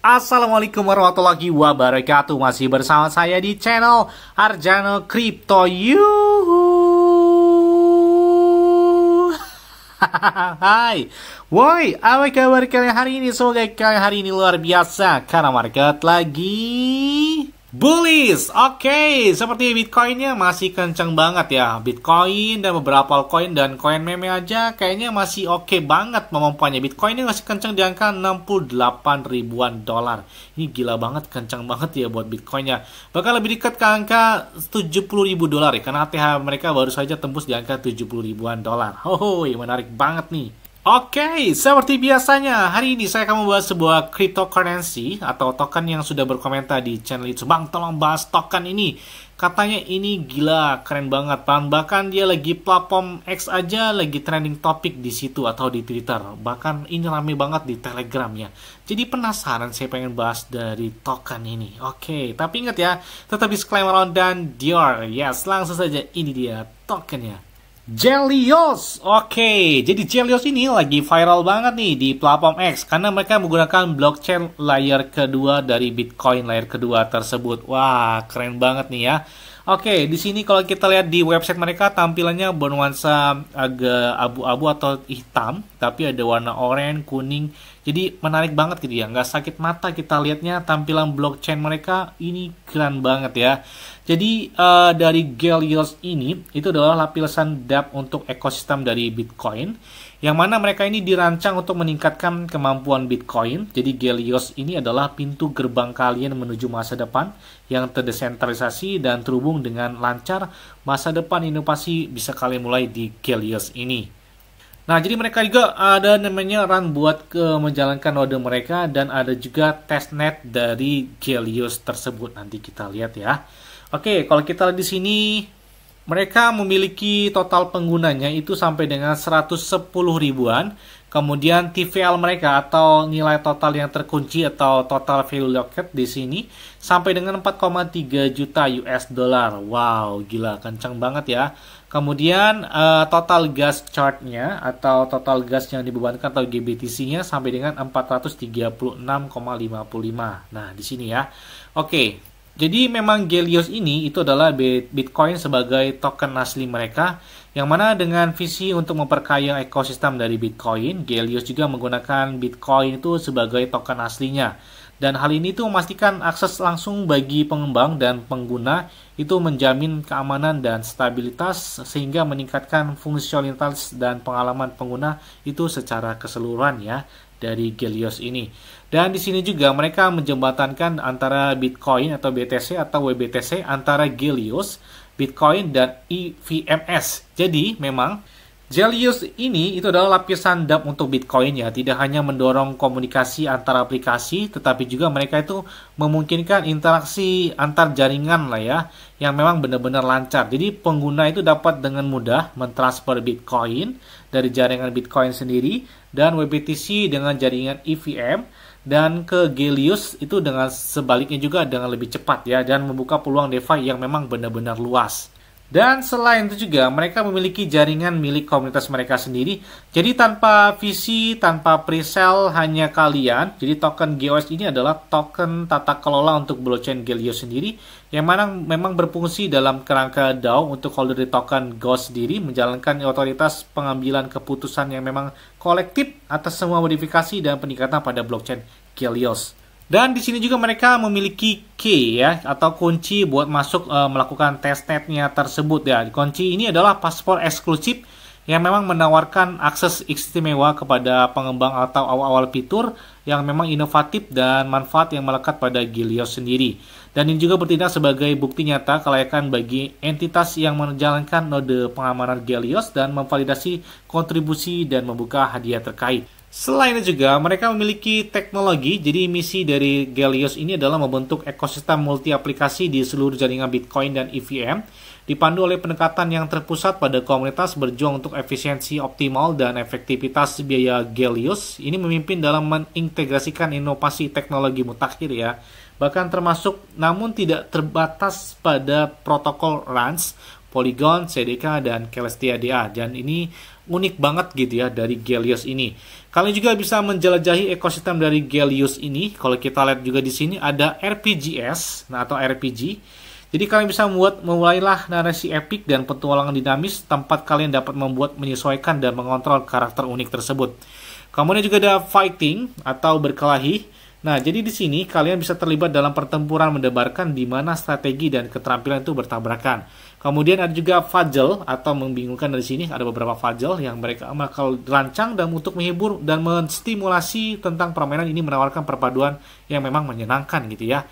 Assalamualaikum warahmatullahi wabarakatuh. Masih bersama saya di channel Arjano Crypto. Hai, woi, apa kabar kalian hari ini? Semoga kalian hari ini luar biasa karena market lagi bullish. Oke, seperti Bitcoinnya masih kencang banget ya. Bitcoin dan beberapa altcoin dan koin meme aja kayaknya masih oke banget memompanya. Bitcoinnya masih kencang di angka 68 ribuan dolar. Ini gila banget, kencang banget ya buat Bitcoinnya. Bahkan lebih dekat ke angka 70 ribu dolar ya, karena ATH mereka baru saja tembus di angka 70 ribuan dolar. Menarik banget nih. Oke, seperti biasanya, hari ini saya akan membahas sebuah cryptocurrency atau token yang sudah berkomentar di channel itu. Bang, tolong bahas token ini. Katanya ini gila, keren banget. Bahkan dia lagi platform X aja, lagi trending topik di situ atau di Twitter. Bahkan ini rame banget di Telegramnya. Jadi penasaran, saya pengen bahas dari token ini. Oke, tapi ingat ya, tetap disclaimer on dan Dior. Yes, langsung saja, ini dia tokennya. Gelios. Oke, jadi Gelios ini lagi viral banget nih di platform X karena mereka menggunakan blockchain layer kedua dari Bitcoin layer kedua tersebut. Wah, keren banget nih ya. Oke, di sini kalau kita lihat di website mereka tampilannya bernuansa agak abu-abu atau hitam, tapi ada warna oranye, kuning. Jadi menarik banget gitu ya, nggak sakit mata kita lihatnya. Tampilan blockchain mereka ini keren banget ya. Jadi dari Gelios ini itu adalah lapisan dApp untuk ekosistem dari Bitcoin, yang mana mereka ini dirancang untuk meningkatkan kemampuan Bitcoin. Jadi Gelios ini adalah pintu gerbang kalian menuju masa depan yang terdesentralisasi dan terhubung dengan lancar. Masa depan inovasi bisa kalian mulai di Gelios ini. Nah, jadi mereka juga ada namanya run buat menjalankan node mereka, dan ada juga testnet dari Gelios tersebut. Nanti kita lihat ya. Oke, kalau kita lihat di sini, mereka memiliki total penggunanya itu sampai dengan 110 ribuan. Kemudian TVL mereka atau nilai total yang terkunci atau total value locked di sini sampai dengan 4,3 juta US dollar. Wow, gila, kencang banget ya. Kemudian total gas charge-nya atau total gas yang dibebankan atau GBTC-nya sampai dengan 436,55. Nah, di sini ya. Oke. Jadi memang Gelios ini itu adalah Bitcoin sebagai token asli mereka, yang mana dengan visi untuk memperkaya ekosistem dari Bitcoin, Gelios juga menggunakan Bitcoin itu sebagai token aslinya. Dan hal ini tuh memastikan akses langsung bagi pengembang dan pengguna, itu menjamin keamanan dan stabilitas sehingga meningkatkan fungsionalitas dan pengalaman pengguna itu secara keseluruhan ya dari Gelios ini. Dan di sini juga mereka menjembatankan antara Bitcoin atau BTC atau WBTC antara Gelios, Bitcoin dan EVMS. Jadi memang Gelios ini itu adalah lapisan dApp untuk Bitcoin ya, tidak hanya mendorong komunikasi antar aplikasi, tetapi juga mereka itu memungkinkan interaksi antar jaringan lah ya, yang memang benar-benar lancar. Jadi pengguna itu dapat dengan mudah mentransfer Bitcoin dari jaringan Bitcoin sendiri dan WBTC dengan jaringan EVM, dan ke Gelios itu dengan sebaliknya juga dengan lebih cepat ya, dan membuka peluang DeFi yang memang benar-benar luas. Dan selain itu juga mereka memiliki jaringan milik komunitas mereka sendiri. Jadi tanpa visi, tanpa presale, hanya kalian. Jadi token GOS ini adalah token tata kelola untuk blockchain Gelios sendiri, yang mana memang berfungsi dalam kerangka DAO untuk holder di token GOS sendiri menjalankan otoritas pengambilan keputusan yang memang kolektif atas semua modifikasi dan peningkatan pada blockchain Gelios. Dan di sini juga mereka memiliki key ya atau kunci buat masuk melakukan testnetnya tersebut ya. Kunci ini adalah paspor eksklusif yang memang menawarkan akses istimewa kepada pengembang atau awal-awal fitur yang memang inovatif dan manfaat yang melekat pada Gelios sendiri. Dan ini juga bertindak sebagai bukti nyata kelayakan bagi entitas yang menjalankan node pengamanan Gelios dan memvalidasi kontribusi dan membuka hadiah terkait. Selain itu juga, mereka memiliki teknologi. Jadi misi dari Gelios ini adalah membentuk ekosistem multi aplikasi di seluruh jaringan Bitcoin dan EVM, dipandu oleh pendekatan yang terpusat pada komunitas berjuang untuk efisiensi optimal dan efektivitas biaya. Gelios ini memimpin dalam mengintegrasikan inovasi teknologi mutakhir ya, bahkan termasuk namun tidak terbatas pada protokol RANS, Polygon, CDK, dan Celestia DA. Dan ini unik banget gitu ya dari Gelios ini. Kalian juga bisa menjelajahi ekosistem dari Gelios ini. Kalau kita lihat juga di sini ada RPGs, nah atau RPG. Jadi kalian bisa memulailah narasi epik dan petualangan dinamis, tempat kalian dapat membuat, menyesuaikan, dan mengontrol karakter unik tersebut. Kemudian juga ada fighting atau berkelahi. Nah, jadi di sini kalian bisa terlibat dalam pertempuran mendebarkan di mana strategi dan keterampilan itu bertabrakan. Kemudian ada juga puzzle atau membingungkan. Dari sini ada beberapa puzzle yang mereka bakal rancang dan untuk menghibur dan menstimulasi tentang permainan ini, menawarkan perpaduan yang memang menyenangkan gitu ya.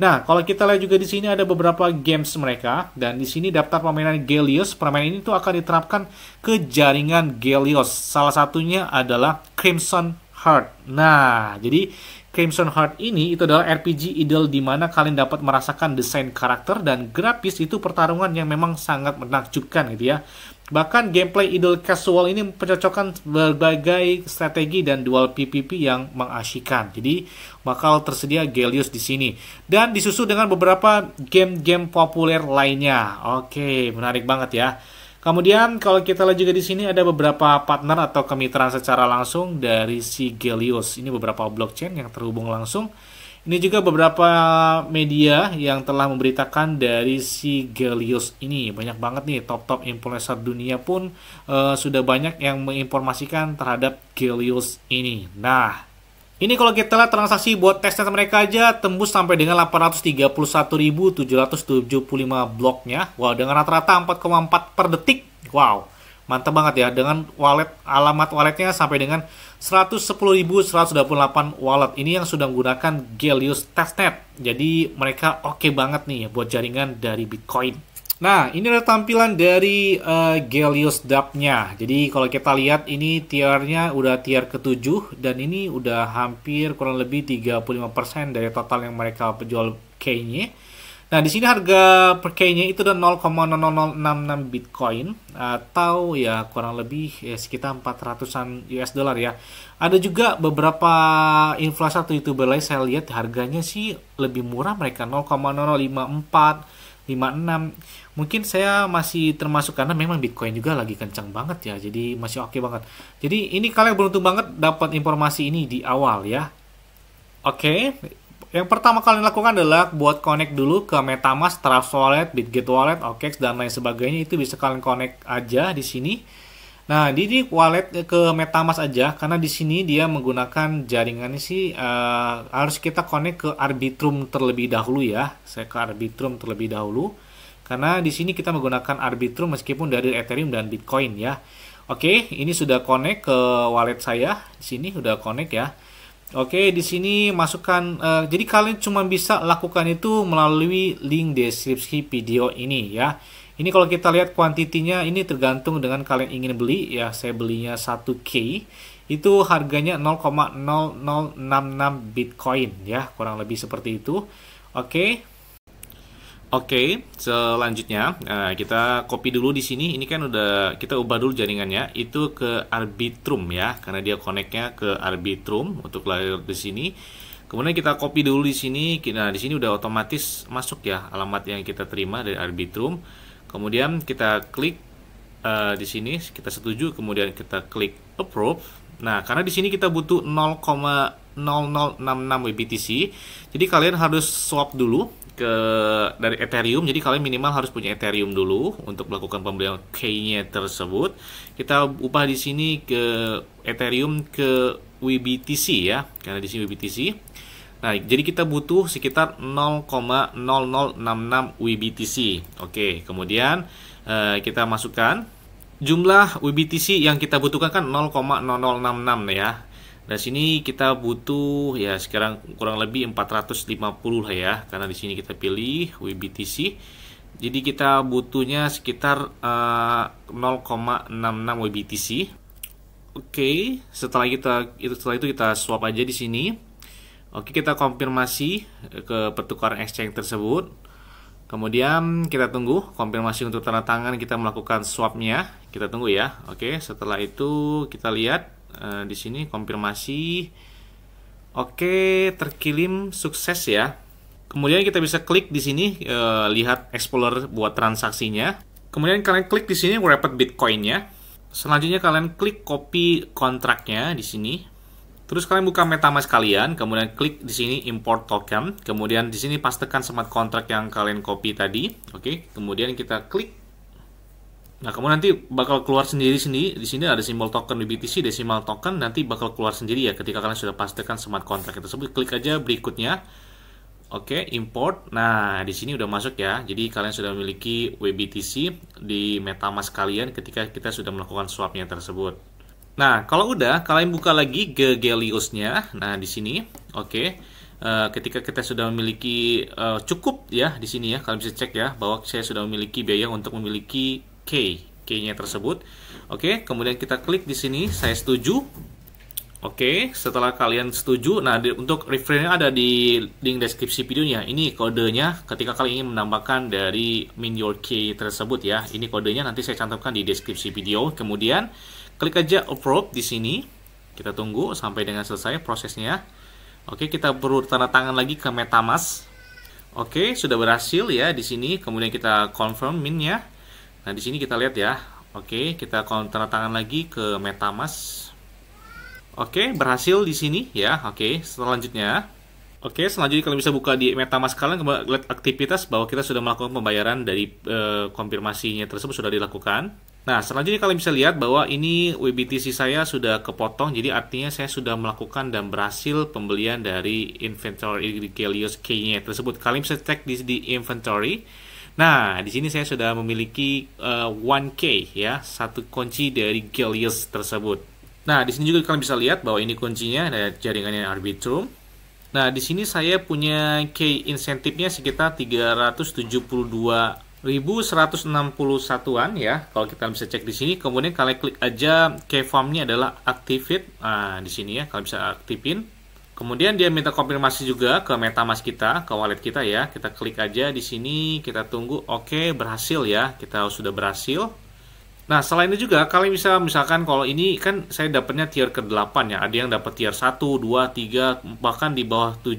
Nah, kalau kita lihat juga di sini ada beberapa games mereka, dan di sini daftar permainan Gelios. Permainan ini tuh akan diterapkan ke jaringan Gelios. Salah satunya adalah Crimson Heart. Nah, jadi Crimson Heart ini itu adalah RPG idle di mana kalian dapat merasakan desain karakter dan grafis itu pertarungan yang memang sangat menakjubkan gitu ya. Bahkan gameplay idle casual ini mencocokkan berbagai strategi dan dual PvP yang mengasyikkan. Jadi bakal tersedia Gelios di sini dan disusul dengan beberapa game-game populer lainnya. Oke, menarik banget ya. Kemudian kalau kita lihat juga di sini ada beberapa partner atau kemitraan secara langsung dari si Gelios. Ini beberapa blockchain yang terhubung langsung. Ini juga beberapa media yang telah memberitakan dari si Gelios ini. Banyak banget nih, top-top influencer dunia pun sudah banyak yang menginformasikan terhadap Gelios ini. Nah, ini kalau kita lihat transaksi buat testnet mereka aja tembus sampai dengan 831.775 bloknya. Wow, dengan rata-rata 4,4 per detik. Wow, mantap banget ya. Dengan alamat walletnya sampai dengan 110.128 wallet. Ini yang sudah menggunakan Gelios testnet. Jadi mereka oke banget nih buat jaringan dari Bitcoin. Nah, ini adalah tampilan dari Gelios dApp-nya. Jadi kalau kita lihat ini tiernya udah tier ke-7 dan ini udah hampir kurang lebih 35% dari total yang mereka jual K-nya. Nah, di sini harga per K-nya itu udah 0,0066 Bitcoin atau ya kurang lebih ya sekitar 400-an US dollar ya. Ada juga beberapa influencer atau YouTuber lain saya lihat harganya sih lebih murah mereka 0,0054 56. Mungkin saya masih termasuk karena memang Bitcoin juga lagi kencang banget ya. Jadi masih oke banget. Jadi ini kalian beruntung banget dapat informasi ini di awal ya. Oke. Yang pertama kalian lakukan adalah buat connect dulu ke MetaMask, Trust Wallet, Bitget Wallet, OKX dan lain sebagainya. Itu bisa kalian connect aja di sini. Nah, di wallet ke MetaMask aja karena di sini dia menggunakan jaringannya sih harus kita connect ke Arbitrum terlebih dahulu ya. Saya ke Arbitrum terlebih dahulu karena di sini kita menggunakan Arbitrum meskipun dari Ethereum dan Bitcoin ya. Oke, ini sudah connect ke wallet saya. Di sini udah connect ya. Oke, di sini masukkan jadi kalian cuma bisa lakukan itu melalui link deskripsi video ini ya. Ini kalau kita lihat kuantitinya ini tergantung dengan kalian ingin beli ya. Saya belinya 1K. Itu harganya 0,0066 Bitcoin ya, kurang lebih seperti itu. Oke. Oke, selanjutnya kita copy dulu di sini. Ini kan udah kita ubah dulu jaringannya itu ke Arbitrum ya, karena dia connect-nya ke Arbitrum untuk layer di sini. Kemudian kita copy dulu di sini. Nah, di sini udah otomatis masuk ya alamat yang kita terima dari Arbitrum. Kemudian kita klik di sini, kita setuju, kemudian kita klik approve. Nah, karena di sini kita butuh 0,0066 WBTC. Jadi kalian harus swap dulu dari Ethereum. Jadi kalian minimal harus punya Ethereum dulu untuk melakukan pembelian K-nya tersebut. Kita ubah di sini ke Ethereum ke WBTC ya, karena di sini WBTC. Nah, jadi kita butuh sekitar 0,0066 WBTC. Oke, kemudian kita masukkan jumlah WBTC yang kita butuhkan kan 0,0066 ya. Nah, sini kita butuh ya sekarang kurang lebih 450 lah ya, karena di sini kita pilih WBTC. Jadi kita butuhnya sekitar 0,66 WBTC. Oke, setelah itu kita swap aja di sini. Oke, kita konfirmasi ke pertukaran exchange tersebut. Kemudian kita tunggu konfirmasi untuk tanda tangan kita melakukan swapnya. Kita tunggu ya. Oke, setelah itu kita lihat di sini konfirmasi. Oke, terkirim sukses ya. Kemudian kita bisa klik di sini lihat Explorer buat transaksinya. Kemudian kalian klik di sini wrapped Bitcoin-nya. Selanjutnya kalian klik copy kontraknya di sini. Terus kalian buka MetaMask kalian, kemudian klik di sini import token, kemudian di sini pastekan smart contract yang kalian copy tadi, oke. Kemudian kita klik. Nah, kemudian nanti bakal keluar sendiri di sini ada simbol token BTC, decimal token, nanti bakal keluar sendiri ya ketika kalian sudah pastekan smart contract tersebut. Klik aja berikutnya. Oke, import. Nah, di sini udah masuk ya. Jadi kalian sudah memiliki WBTC di MetaMask kalian ketika kita sudah melakukan swapnya tersebut. Nah, kalau udah, kalian buka lagi ke Gelios-nya. Nah, di sini, oke. Ketika kita sudah memiliki cukup ya di sini ya, kalian bisa cek ya bahwa saya sudah memiliki biaya untuk memiliki K-nya tersebut. Oke, kemudian kita klik di sini, saya setuju. Oke, setelah kalian setuju, nah untuk referensinya ada di link deskripsi videonya. Ini kodenya ketika kalian ingin menambahkan dari Mint Your K tersebut ya. Ini kodenya nanti saya cantumkan di deskripsi video. Kemudian klik aja approve di sini. Kita tunggu sampai dengan selesai prosesnya. Oke, kita perlu tanda tangan lagi ke MetaMask. Oke, sudah berhasil ya di sini. Kemudian kita confirm mint-nya. Nah, di sini kita lihat ya. Oke, kita tanda tangan lagi ke MetaMask. Oke, berhasil di sini ya. Oke, selanjutnya. Oke, selanjutnya kalian bisa buka di MetaMask kalian, lihat aktivitas bahwa kita sudah melakukan pembayaran dari konfirmasinya tersebut sudah dilakukan. Nah, selanjutnya kalian bisa lihat bahwa ini WBTC saya sudah kepotong, jadi artinya saya sudah melakukan dan berhasil pembelian dari inventory Gelios K-nya tersebut. Kalian bisa cek di inventory. Nah, di sini saya sudah memiliki 1K ya, satu kunci dari Gelios tersebut. Nah, di sini juga kalian bisa lihat bahwa ini kuncinya ada jaringannya Arbitrum. Nah, di sini saya punya K insentifnya sekitar 372.161-an ya. Kalau kita bisa cek di sini, kemudian kalian klik aja K farm-nya adalah activate. Nah, di sini ya kalian bisa aktifin. Kemudian dia minta konfirmasi juga ke MetaMask kita, ke wallet kita ya. Kita klik aja di sini, kita tunggu. Oke, berhasil ya. Kita sudah berhasil. Nah, selain itu juga kalian bisa misalkan kalau ini kan saya dapatnya tier ke-8 ya. Ada yang dapat tier 1, 2, 3, bahkan di bawah 7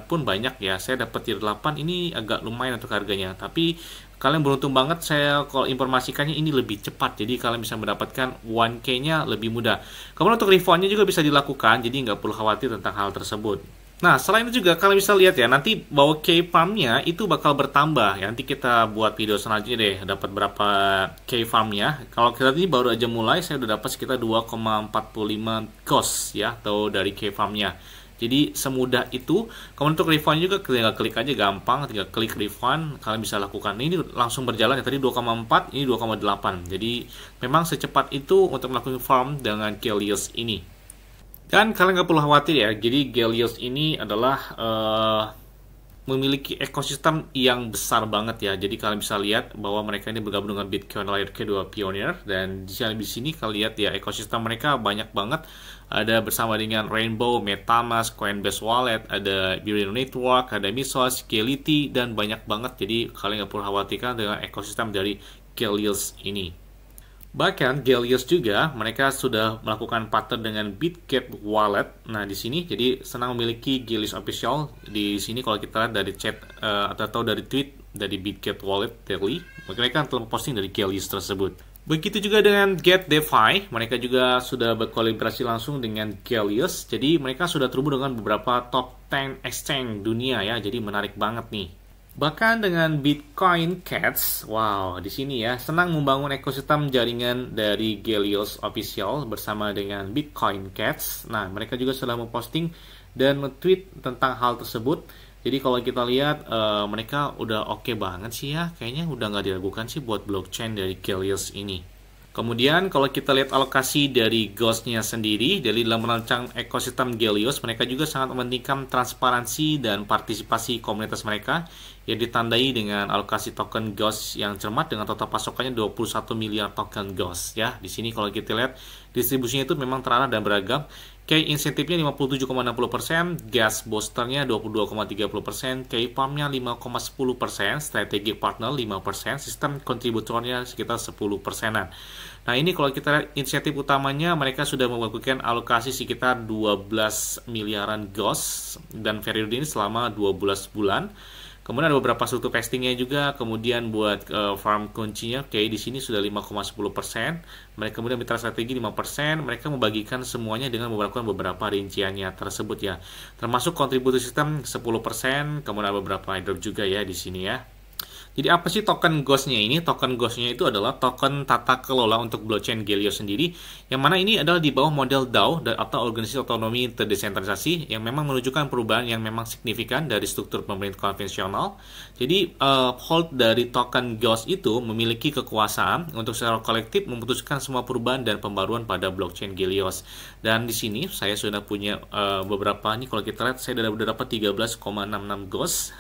pun banyak ya. Saya dapat tier 8, ini agak lumayan untuk harganya. Tapi kalian beruntung banget, saya kalau informasikannya ini lebih cepat. Jadi kalian bisa mendapatkan 1K-nya lebih mudah. Kemudian untuk refund-nya juga bisa dilakukan, jadi nggak perlu khawatir tentang hal tersebut. Nah, selain itu juga kalian bisa lihat ya, nanti bahwa K farm-nya itu bakal bertambah ya. Nanti kita buat video selanjutnya deh, dapat berapa K farm-nya. Kalau kita ini baru aja mulai, saya udah dapat sekitar 2,45 GOS ya, atau dari K farm-nya. Jadi semudah itu. Kemudian untuk refund juga tinggal klik aja, gampang, tinggal klik refund, kalian bisa lakukan. Ini langsung berjalan ya, tadi 2,4, ini 2,8. Jadi memang secepat itu untuk melakukan farm dengan Gelios ini. Dan kalian nggak perlu khawatir ya, jadi Gelios ini adalah memiliki ekosistem yang besar banget ya. Jadi kalian bisa lihat bahwa mereka ini bergabung dengan Bitcoin Layer K2 Pioneer. Dan di sini kalian lihat ya, ekosistem mereka banyak banget. Ada bersama dengan Rainbow, MetaMask, Coinbase Wallet, ada Ethereum Network, ada Mesos, Gelity, dan banyak banget. Jadi kalian nggak perlu khawatirkan dengan ekosistem dari Gelios ini. Bahkan Gelios juga mereka sudah melakukan partner dengan Bitget Wallet. Nah, di sini jadi senang memiliki Gelios official. Di sini kalau kita lihat dari chat atau dari tweet dari Bitget Wallet daily, mereka telah posting dari Gelios tersebut. Begitu juga dengan GetDeFi, mereka juga sudah berkolaborasi langsung dengan Gelios. Jadi mereka sudah terhubung dengan beberapa top 10 exchange dunia ya. Jadi menarik banget nih. Bahkan dengan Bitcoin Cats, wow, di sini ya, senang membangun ekosistem jaringan dari Gelios official bersama dengan Bitcoin Cats. Nah, mereka juga sudah memposting dan nge-tweet tentang hal tersebut. Jadi kalau kita lihat, mereka udah oke banget sih ya, kayaknya udah nggak diragukan sih buat blockchain dari Gelios ini. Kemudian kalau kita lihat alokasi dari GOS-nya sendiri, dari dalam merancang ekosistem Gelios, mereka juga sangat mementingkan transparansi dan partisipasi komunitas mereka yang ditandai dengan alokasi token GOS yang cermat dengan total pasokannya 21 miliar token GOS ya. Di sini kalau kita lihat distribusinya itu memang terarah dan beragam. K insentifnya 57,60%, gas boosternya 22,30%, K farm-nya 5,10%, strategic partner 5%, sistem kontributornya sekitar 10%-an. Nah, ini kalau kita lihat insentif utamanya, mereka sudah melakukan alokasi sekitar 12 miliaran GOS dan periode ini selama 12 bulan. Kemudian ada beberapa struktur testingnya juga. Kemudian buat farm kuncinya, oke, di sini sudah 5,10%. Mereka kemudian mitra strategi 5%. Mereka membagikan semuanya dengan beberapa rinciannya tersebut ya. Termasuk kontribusi sistem 10%. Kemudian ada beberapa airdrop juga ya di sini ya. Jadi apa sih token Ghost-nya ini? Token Ghost-nya itu adalah token tata kelola untuk blockchain Gelios sendiri, yang mana ini adalah di bawah model DAO atau organisasi otonomi terdesentralisasi yang memang menunjukkan perubahan yang memang signifikan dari struktur pemerintah konvensional. Jadi hold dari token Ghost itu memiliki kekuasaan untuk secara kolektif memutuskan semua perubahan dan pembaruan pada blockchain Gelios. Dan di sini saya sudah punya beberapa nih, kalau kita lihat saya sudah dapat 13,66 Ghost.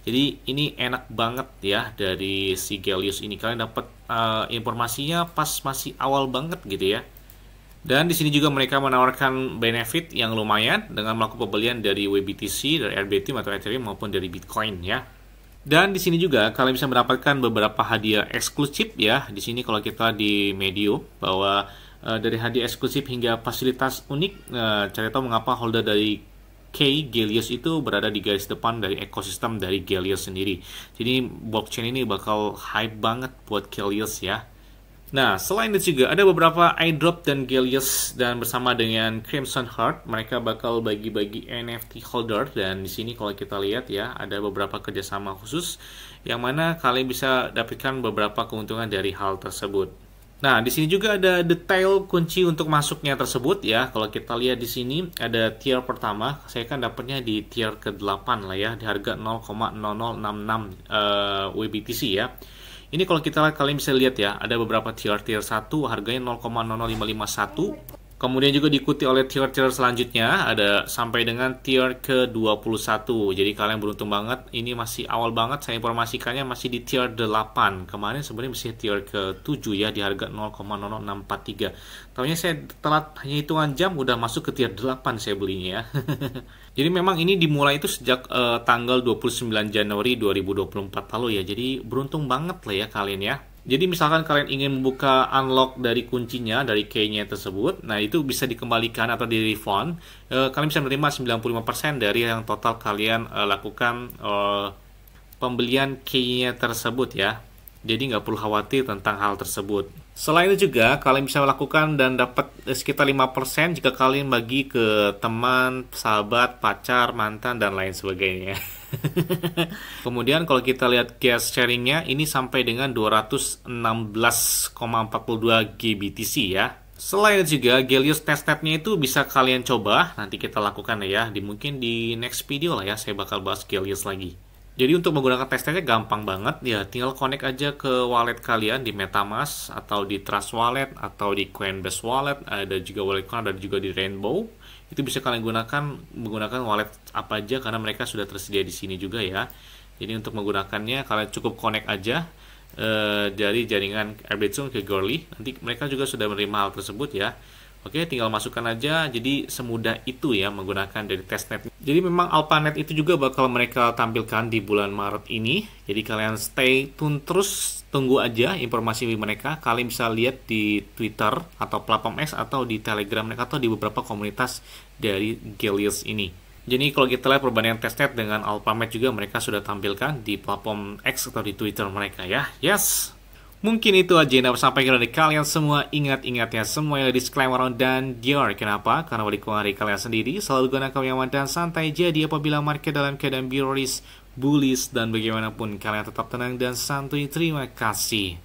Jadi ini enak banget ya dari si Gelios ini, kalian dapat informasinya pas masih awal banget gitu ya. Dan di sini juga mereka menawarkan benefit yang lumayan dengan melakukan pembelian dari WBTC, dari RBT atau Ethereum maupun dari Bitcoin ya. Dan di sini juga kalian bisa mendapatkan beberapa hadiah eksklusif ya. Di sini kalau kita di Medio bahwa dari hadiah eksklusif hingga fasilitas unik, cari tahu mengapa holder dari Gelios itu berada di garis depan dari ekosistem dari Gelios sendiri. Jadi blockchain ini bakal hype banget buat Gelios ya. Nah, selain itu juga ada beberapa airdrop dan Gelios, dan bersama dengan Crimson Heart mereka bakal bagi-bagi NFT holder. Dan di sini kalau kita lihat ya, ada beberapa kerjasama khusus yang mana kalian bisa dapatkan beberapa keuntungan dari hal tersebut. Nah, di sini juga ada detail kunci untuk masuknya tersebut ya. Kalau kita lihat di sini ada tier pertama, saya kan dapatnya di tier ke-8 lah ya, di harga 0,0066 WBTC ya. Ini kalau kita lihat, kalian bisa lihat ya, ada beberapa tier 1 harganya 0,00551. Kemudian juga diikuti oleh tier-tier selanjutnya, ada sampai dengan tier ke-21. Jadi kalian beruntung banget, ini masih awal banget, saya informasikannya masih di tier 8. Kemarin sebenarnya masih tier ke-7 ya, di harga 0,0643. Taunya saya telat hanya hitungan jam, udah masuk ke tier 8 saya belinya ya. Jadi memang ini dimulai itu sejak tanggal 29 Januari 2024 lalu ya. Jadi beruntung banget lah ya kalian ya. Jadi misalkan kalian ingin membuka unlock dari kuncinya, dari key-nya tersebut, nah itu bisa dikembalikan atau di refund. Kalian bisa menerima 95% dari yang total kalian lakukan pembelian key-nya tersebut ya. Jadi nggak perlu khawatir tentang hal tersebut. Selain itu juga, kalian bisa melakukan dan dapat sekitar 5% jika kalian bagi ke teman, sahabat, pacar, mantan, dan lain sebagainya. Kemudian kalau kita lihat gas sharingnya, ini sampai dengan 216,42 GBTC ya. Selain itu juga, Gelios testnetnya itu bisa kalian coba. Nanti kita lakukan ya, mungkin di next video lah ya, saya bakal bahas Gelios lagi. Jadi untuk menggunakan testnetnya gampang banget ya, tinggal connect aja ke wallet kalian di MetaMask atau di Trust Wallet atau di Coinbase Wallet, ada juga wallet Coin, ada juga di Rainbow. Itu bisa kalian menggunakan wallet apa aja karena mereka sudah tersedia di sini juga ya. Jadi untuk menggunakannya kalian cukup connect aja dari jaringan Arbitrum ke Goerli. Nanti mereka juga sudah menerima hal tersebut ya. Oke, tinggal masukkan aja. Jadi semudah itu ya menggunakan dari testnet. Jadi memang AlphaNet itu juga bakal mereka tampilkan di bulan Maret ini. Jadi kalian stay tune terus, tunggu aja informasi mereka. Kalian bisa lihat di Twitter atau platform X atau di Telegram mereka atau di beberapa komunitas dari Gelios ini. Jadi kalau kita lihat perbandingan testnet dengan AlphaNet juga mereka sudah tampilkan di platform X atau di Twitter mereka ya. Yes. Mungkin itu aja yang dapat sampaikan dari kalian semua. Ingat-ingat ya, semua yang disclaimer dan Dior. Kenapa? Karena wadikung hari kalian sendiri selalu gunakan yang aman dan santai. Jadi apabila market dalam keadaan bullish dan bagaimanapun kalian tetap tenang dan santuy. Terima kasih.